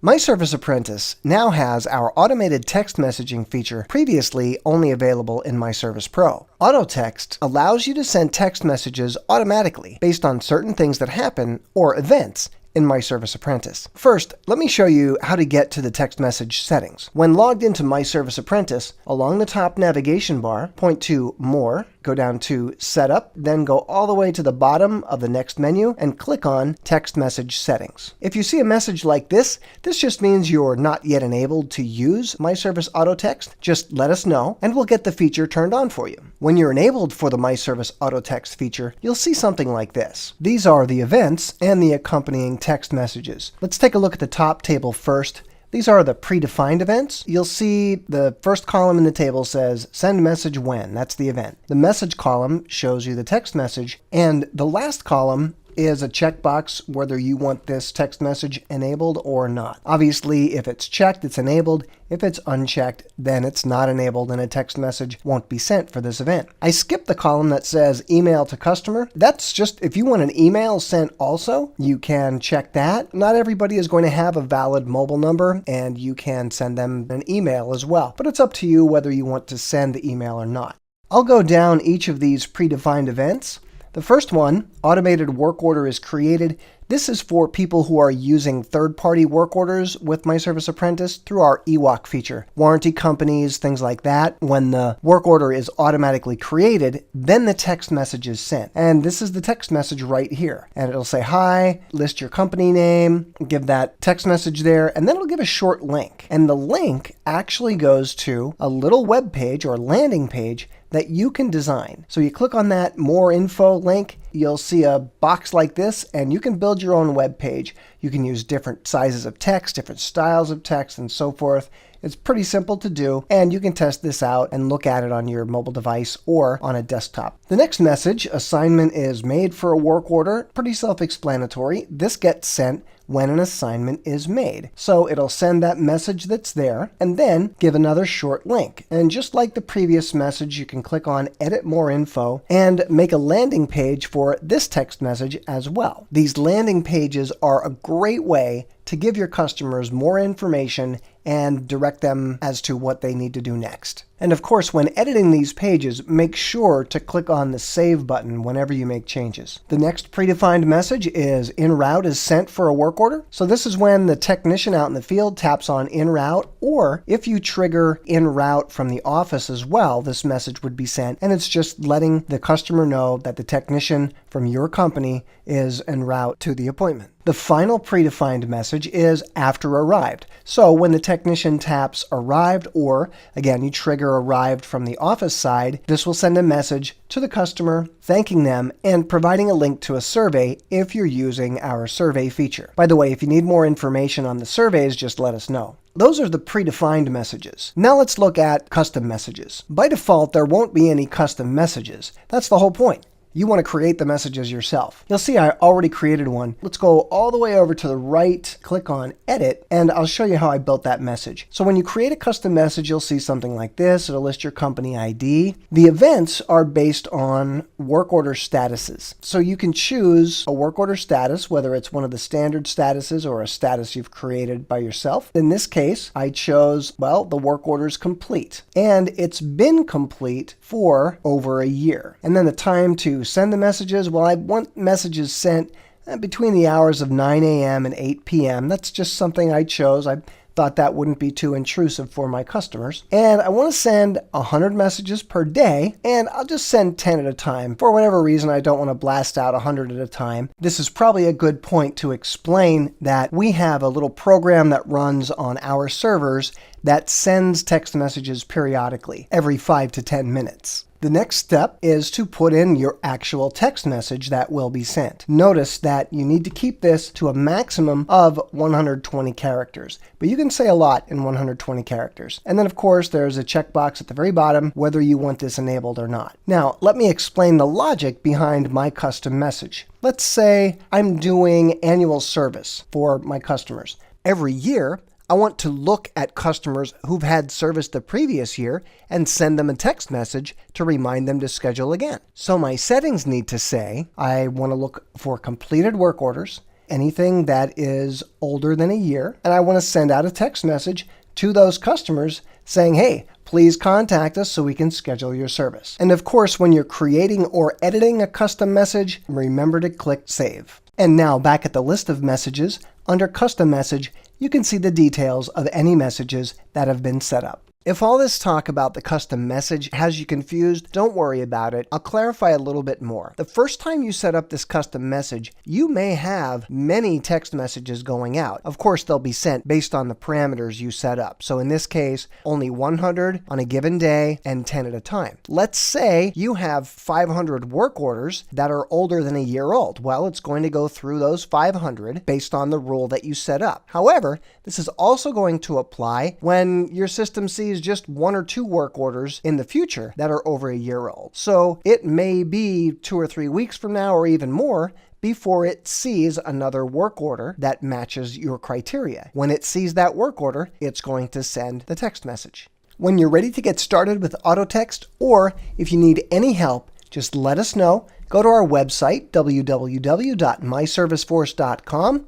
myServiceApprentice now has our automated text messaging feature previously only available in myService Pro. AutoText allows you to send text messages automatically based on certain things that happen or events in myServiceApprentice. First, let me show you how to get to the text message settings. When logged into myServiceApprentice, along the top navigation bar, point to More, go down to Setup, then go all the way to the bottom of the next menu and click on Text Message Settings. If you see a message like this just means you're not yet enabled to use myService AutoText. Just let us know and we'll get the feature turned on for you. When you're enabled for the myService AutoText feature, you'll see something like this. These are the events and the accompanying text messages. Let's take a look at the top table first. These are the predefined events. You'll see the first column in the table says send message when. That's the event. The message column shows you the text message, and the last column is a checkbox whether you want this text message enabled or not. Obviously, if it's checked, it's enabled. If it's unchecked, then it's not enabled and a text message won't be sent for this event. I skipped the column that says email to customer. That's just if you want an email sent also, you can check that. Not everybody is going to have a valid mobile number and you can send them an email as well. But it's up to you whether you want to send the email or not. I'll go down each of these predefined events. The first one, automated work order is created. This is for people who are using third-party work orders with myServiceApprentice through our EWOC feature. Warranty companies, things like that. When the work order is automatically created, then the text message is sent. And this is the text message right here. And it'll say, hi, list your company name, give that text message there, and then it'll give a short link. And the link actually goes to a little web page or landing page that you can design. So you click on that more info link, you'll see a box like this, and you can build your own web page. You can use different sizes of text, different styles of text, and so forth. It's pretty simple to do, and you can test this out and look at it on your mobile device or on a desktop. The next message, assignment is made for a work order. Pretty self-explanatory. This gets sent when an assignment is made. So it'll send that message that's there and then give another short link. And just like the previous message, you can click on Edit More Info and make a landing page for this text message as well. These landing pages are a great way to give your customers more information and direct them as to what they need to do next. And of course, when editing these pages, make sure to click on the Save button whenever you make changes. The next predefined message is En route is sent for a work order. So this is when the technician out in the field taps on En route, or if you trigger En route from the office as well, this message would be sent, and it's just letting the customer know that the technician from your company is en route to the appointment. The final predefined message is after arrived. So when the technician taps arrived, or again, you trigger arrived from the office side, this will send a message to the customer thanking them and providing a link to a survey if you're using our survey feature. By the way, if you need more information on the surveys, just let us know. Those are the predefined messages. Now let's look at custom messages. By default, there won't be any custom messages. That's the whole point. You want to create the messages yourself. You'll see I already created one. Let's go all the way over to the right, click on Edit, and I'll show you how I built that message. So when you create a custom message, you'll see something like this. It'll list your company ID. The events are based on work order statuses. So you can choose a work order status, whether it's one of the standard statuses or a status you've created by yourself. In this case, I chose, well, the work order is complete. And it's been complete for over a year. And then the time to send the messages, well, I want messages sent between the hours of 9 a.m. and 8 p.m. That's just something I chose. I thought that wouldn't be too intrusive for my customers. And I want to send 100 messages per day, and I'll just send 10 at a time. For whatever reason, I don't want to blast out 100 at a time. This is probably a good point to explain that we have a little program that runs on our servers that sends text messages periodically, every 5 to 10 minutes. The next step is to put in your actual text message that will be sent. Notice that you need to keep this to a maximum of 120 characters, but you can say a lot in 120 characters. And then of course there's a checkbox at the very bottom whether you want this enabled or not. Now let me explain the logic behind my custom message. Let's say I'm doing annual service for my customers. Every year I want to look at customers who've had service the previous year and send them a text message to remind them to schedule again. So my settings need to say, I want to look for completed work orders anything that is older than a year, and I want to send out a text message to those customers saying, hey, please contact us so we can schedule your service. And of course, when you're creating or editing a custom message, remember to click Save. And now back at the list of messages, under Custom Message, you can see the details of any messages that have been set up. If all this talk about the custom message has you confused, don't worry about it. I'll clarify a little bit more. The first time you set up this custom message, you may have many text messages going out. Of course, they'll be sent based on the parameters you set up. So in this case, only 100 on a given day and 10 at a time. Let's say you have 500 work orders that are older than a year old. Well, it's going to go through those 500 based on the rule that you set up. However, this is also going to apply when your system sees just 1 or 2 work orders in the future that are over a year old. So it may be 2 or 3 weeks from now or even more before it sees another work order that matches your criteria. When it sees that work order, it's going to send the text message. When you're ready to get started with AutoText, or if you need any help, just let us know. Go to our website, www.myserviceforce.com.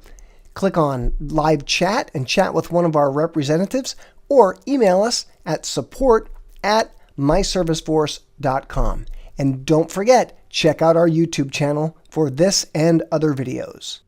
Click on Live Chat and chat with one of our representatives, or email us at support@myserviceforce.com. And don't forget, check out our YouTube channel for this and other videos.